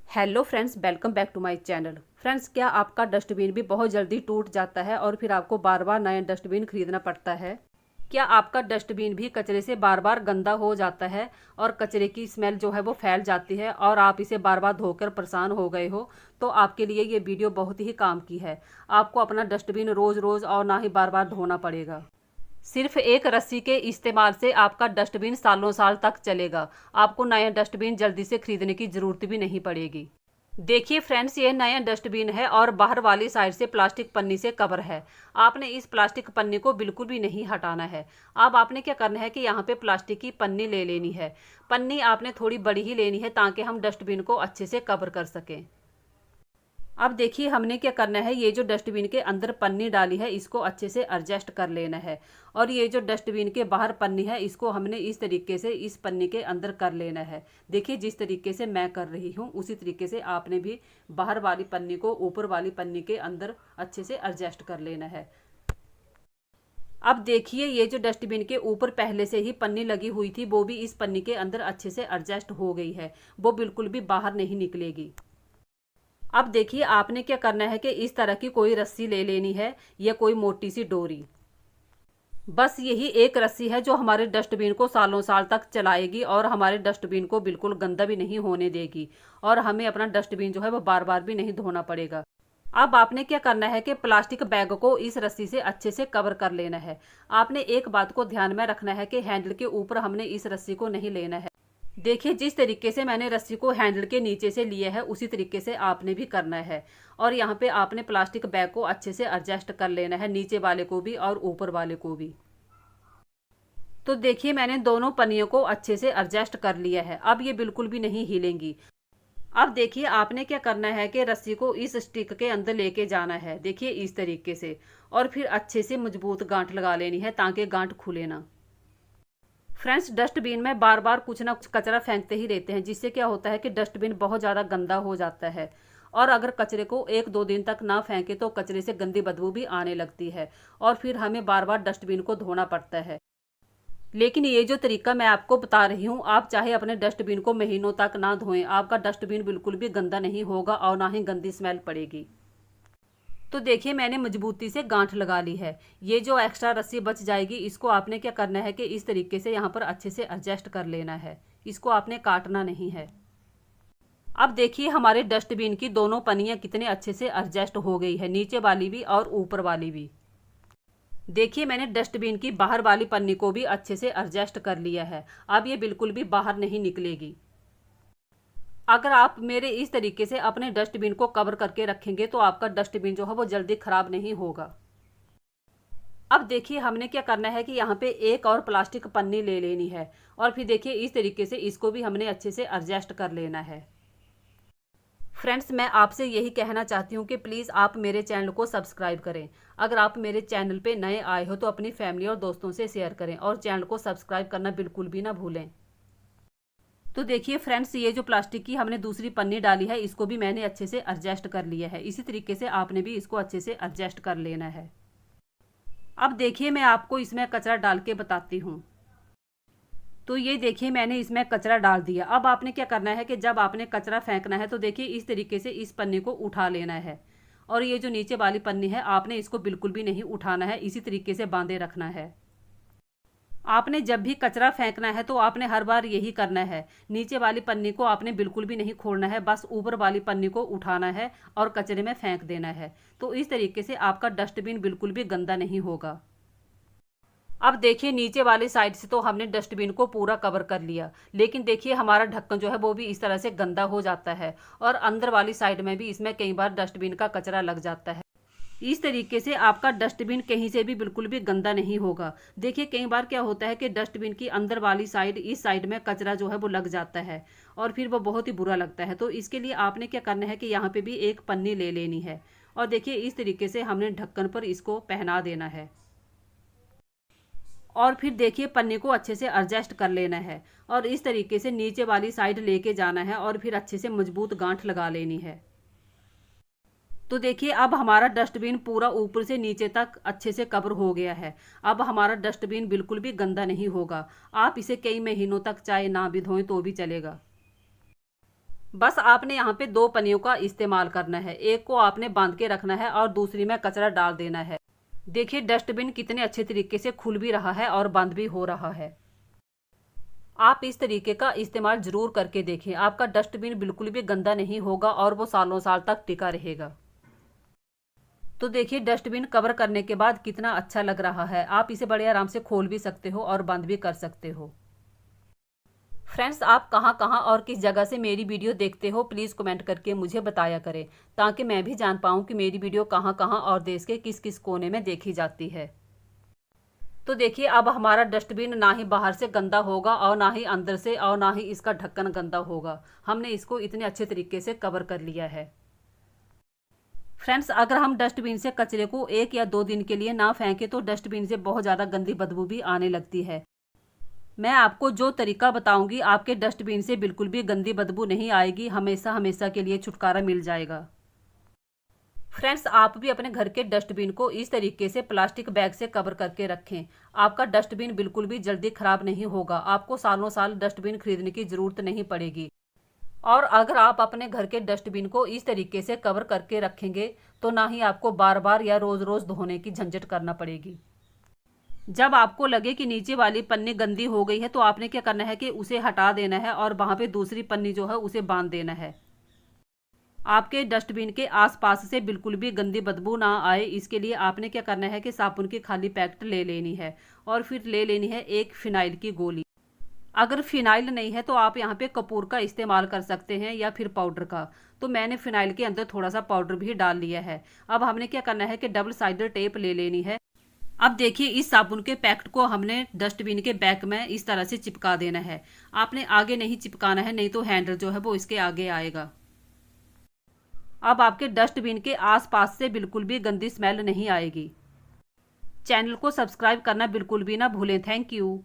Hello friends, welcome back to my channel. Friends, क्या आपका dustbin भी बहुत जल्दी टूट जाता है और फिर आपको बार बार नया डस्टबिन खरीदना पड़ता है? क्या आपका डस्टबिन भी कचरे से बार बार गंदा हो जाता है और कचरे की स्मेल जो है वो फैल जाती है और आप इसे बार बार धोकर परेशान हो गए हो? तो आपके लिए ये वीडियो बहुत ही काम की है। आपको अपना डस्टबिन रोज़ रोज़ और ना ही बार बार धोना पड़ेगा। सिर्फ एक रस्सी के इस्तेमाल से आपका डस्टबिन सालों साल तक चलेगा। आपको नया डस्टबिन जल्दी से खरीदने की ज़रूरत भी नहीं पड़ेगी। देखिए फ्रेंड्स, ये नया डस्टबिन है और बाहर वाली साइड से प्लास्टिक पन्नी से कवर है। आपने इस प्लास्टिक पन्नी को बिल्कुल भी नहीं हटाना है। अब आपने क्या करना है कि यहाँ पे प्लास्टिक की पन्नी ले लेनी है। पन्नी आपने थोड़ी बड़ी ही लेनी है ताकि हम डस्टबिन को अच्छे से कवर कर सकें। अब देखिए हमने क्या करना है, ये जो डस्टबिन के अंदर पन्नी डाली है इसको अच्छे से एडजस्ट कर लेना है। और ये जो डस्टबिन के बाहर पन्नी है इसको हमने इस तरीके से इस पन्नी के अंदर कर लेना है। देखिए जिस तरीके से मैं कर रही हूँ उसी तरीके से आपने भी बाहर वाली पन्नी को ऊपर वाली पन्नी के अंदर अच्छे से एडजस्ट कर लेना है। अब देखिए ये जो डस्टबिन के ऊपर पहले से ही पन्नी लगी हुई थी वो भी इस पन्नी के अंदर अच्छे से एडजस्ट हो गई है। वो बिल्कुल भी बाहर नहीं निकलेगी। अब देखिए आपने क्या करना है कि इस तरह की कोई रस्सी ले लेनी है या कोई मोटी सी डोरी। बस यही एक रस्सी है जो हमारे डस्टबिन को सालों साल तक चलाएगी और हमारे डस्टबिन को बिल्कुल गंदा भी नहीं होने देगी और हमें अपना डस्टबिन जो है वो बार बार भी नहीं धोना पड़ेगा। अब आपने क्या करना है कि प्लास्टिक बैग को इस रस्सी से अच्छे से कवर कर लेना है। आपने एक बात को ध्यान में रखना है कि हैंडल के ऊपर हमने इस रस्सी को नहीं लेना है। देखिए जिस तरीके से मैंने रस्सी को हैंडल के नीचे से लिया है उसी तरीके से आपने भी करना है। और यहाँ पे आपने प्लास्टिक बैग को अच्छे से एडजस्ट कर लेना है, नीचे वाले को भी और ऊपर वाले को भी। तो देखिए मैंने दोनों पन्नियों को अच्छे से एडजस्ट कर लिया है। अब ये बिल्कुल भी नहीं हिलेंगी। अब देखिए आपने क्या करना है कि रस्सी को इस स्टिक के अंदर लेके जाना है, देखिए इस तरीके से। और फिर अच्छे से मजबूत गांठ लगा लेनी है ताकि गांठ खुले ना। फ्रेंड्स, डस्टबिन में बार बार कुछ ना कुछ कचरा फेंकते ही रहते हैं जिससे क्या होता है कि डस्टबिन बहुत ज़्यादा गंदा हो जाता है। और अगर कचरे को एक दो दिन तक ना फेंके तो कचरे से गंदी बदबू भी आने लगती है और फिर हमें बार बार डस्टबिन को धोना पड़ता है। लेकिन ये जो तरीका मैं आपको बता रही हूँ, आप चाहे अपने डस्टबिन को महीनों तक ना धोएं, आपका डस्टबिन बिल्कुल भी गंदा नहीं होगा और ना ही गंदी स्मेल पड़ेगी। तो देखिए मैंने मजबूती से गांठ लगा ली है। ये जो एक्स्ट्रा रस्सी बच जाएगी इसको आपने क्या करना है कि इस तरीके से यहाँ पर अच्छे से एडजस्ट कर लेना है। इसको आपने काटना नहीं है। अब देखिए हमारे डस्टबिन की दोनों पन्नियाँ कितने अच्छे से एडजस्ट हो गई है, नीचे वाली भी और ऊपर वाली भी। देखिए मैंने डस्टबिन की बाहर वाली पन्नी को भी अच्छे से एडजस्ट कर लिया है। अब ये बिल्कुल भी बाहर नहीं निकलेगी। अगर आप मेरे इस तरीके से अपने डस्टबिन को कवर करके रखेंगे तो आपका डस्टबिन जो है वो जल्दी खराब नहीं होगा। अब देखिए हमने क्या करना है कि यहाँ पे एक और प्लास्टिक पन्नी ले लेनी है और फिर देखिए इस तरीके से इसको भी हमने अच्छे से एडजस्ट कर लेना है। फ्रेंड्स, मैं आपसे यही कहना चाहती हूँ कि प्लीज़ आप मेरे चैनल को सब्सक्राइब करें। अगर आप मेरे चैनल पे नए आए हो तो अपनी फैमिली और दोस्तों से शेयर करें और चैनल को सब्सक्राइब करना बिल्कुल भी ना भूलें। तो देखिए फ्रेंड्स, ये जो प्लास्टिक की हमने दूसरी पन्नी डाली है इसको भी मैंने अच्छे से एडजस्ट कर लिया है। इसी तरीके से आपने भी इसको अच्छे से एडजस्ट कर लेना है। अब देखिए मैं आपको इसमें कचरा डाल के बताती हूँ। तो ये देखिए मैंने इसमें कचरा डाल दिया। अब आपने क्या करना है कि जब आपने कचरा फेंकना है तो देखिए इस तरीके से इस पन्नी को उठा लेना है। और ये जो नीचे वाली पन्नी है आपने इसको बिल्कुल भी नहीं उठाना है, इसी तरीके से बांधे रखना है। आपने जब भी कचरा फेंकना है तो आपने हर बार यही करना है। नीचे वाली पन्नी को आपने बिल्कुल भी नहीं खोलना है, बस ऊपर वाली पन्नी को उठाना है और कचरे में फेंक देना है। तो इस तरीके से आपका डस्टबिन बिल्कुल भी गंदा नहीं होगा। अब देखिए नीचे वाली साइड से तो हमने डस्टबिन को पूरा कवर कर लिया, लेकिन देखिए हमारा ढक्कन जो है वो भी इस तरह से गंदा हो जाता है और अंदर वाली साइड में भी इसमें कई बार डस्टबिन का कचरा लग जाता है। इस तरीके से आपका डस्टबिन कहीं से भी बिल्कुल भी गंदा नहीं होगा। देखिए कई बार क्या होता है कि डस्टबिन की अंदर वाली साइड इस साइड में कचरा जो है वो लग जाता है और फिर वो बहुत ही बुरा लगता है। तो इसके लिए आपने क्या करना है कि यहाँ पे भी एक पन्नी ले लेनी है और देखिए इस तरीके से हमने ढक्कन पर इसको पहना देना है। और फिर देखिए पन्नी को अच्छे से एडजस्ट कर लेना है और इस तरीके से नीचे वाली साइड लेके जाना है और फिर अच्छे से मजबूत गांठ लगा लेनी है। तो देखिए अब हमारा डस्टबिन पूरा ऊपर से नीचे तक अच्छे से कवर हो गया है। अब हमारा डस्टबिन बिल्कुल भी गंदा नहीं होगा। आप इसे कई महीनों तक चाहे ना भी धोएं तो भी चलेगा। बस आपने यहाँ पे 2 पन्नियों का इस्तेमाल करना है। एक को आपने बांध के रखना है और दूसरी में कचरा डाल देना है। देखिए डस्टबिन कितने अच्छे तरीके से खुल भी रहा है और बंद भी हो रहा है। आप इस तरीके का इस्तेमाल जरूर करके देखें। आपका डस्टबिन बिल्कुल भी गंदा नहीं होगा और वो सालों साल तक टिका रहेगा। तो देखिए डस्टबिन कवर करने के बाद कितना अच्छा लग रहा है। आप इसे बड़े आराम से खोल भी सकते हो और बंद भी कर सकते हो। फ्रेंड्स, आप कहाँ कहाँ और किस जगह से मेरी वीडियो देखते हो प्लीज़ कमेंट करके मुझे बताया करें, ताकि मैं भी जान पाऊँ कि मेरी वीडियो कहाँ कहाँ और देश के किस किस कोने में देखी जाती है। तो देखिए अब हमारा डस्टबिन ना ही बाहर से गंदा होगा और ना ही अंदर से और ना ही इसका ढक्कन गंदा होगा। हमने इसको इतने अच्छे तरीके से कवर कर लिया है। फ्रेंड्स, अगर हम डस्टबिन से कचरे को 1 या 2 दिन के लिए ना फेंकें तो डस्टबिन से बहुत ज़्यादा गंदी बदबू भी आने लगती है। मैं आपको जो तरीका बताऊंगी आपके डस्टबिन से बिल्कुल भी गंदी बदबू नहीं आएगी, हमेशा हमेशा के लिए छुटकारा मिल जाएगा। फ्रेंड्स, आप भी अपने घर के डस्टबिन को इस तरीके से प्लास्टिक बैग से कवर करके रखें। आपका डस्टबिन बिल्कुल भी जल्दी खराब नहीं होगा। आपको सालों साल डस्टबिन खरीदने की जरूरत नहीं पड़ेगी। और अगर आप अपने घर के डस्टबिन को इस तरीके से कवर करके रखेंगे तो ना ही आपको बार बार या रोज रोज धोने की झंझट करना पड़ेगी। जब आपको लगे कि नीचे वाली पन्नी गंदी हो गई है तो आपने क्या करना है कि उसे हटा देना है और वहां पे दूसरी पन्नी जो है उसे बांध देना है। आपके डस्टबिन के आसपास से बिल्कुल भी गंदी बदबू ना आए, इसके लिए आपने क्या करना है कि साबुन की खाली पैकेट ले लेनी है और फिर ले लेनी है एक फिनाइल की गोली। अगर फिनाइल नहीं है तो आप यहाँ पे कपूर का इस्तेमाल कर सकते हैं या फिर पाउडर का। तो मैंने फिनाइल के अंदर थोड़ा सा पाउडर भी डाल लिया है। अब हमने क्या करना है कि डबल साइडेड टेप ले लेनी है। अब देखिए इस साबुन के पैकेट को हमने डस्टबिन के बैक में इस तरह से चिपका देना है। आपने आगे नहीं चिपकाना है, नहीं तो हैंडल जो है वो इसके आगे आएगा। अब आपके डस्टबिन के आसपास से बिल्कुल भी गंदी स्मेल नहीं आएगी। चैनल को सब्सक्राइब करना बिल्कुल भी ना भूलें। Thank you.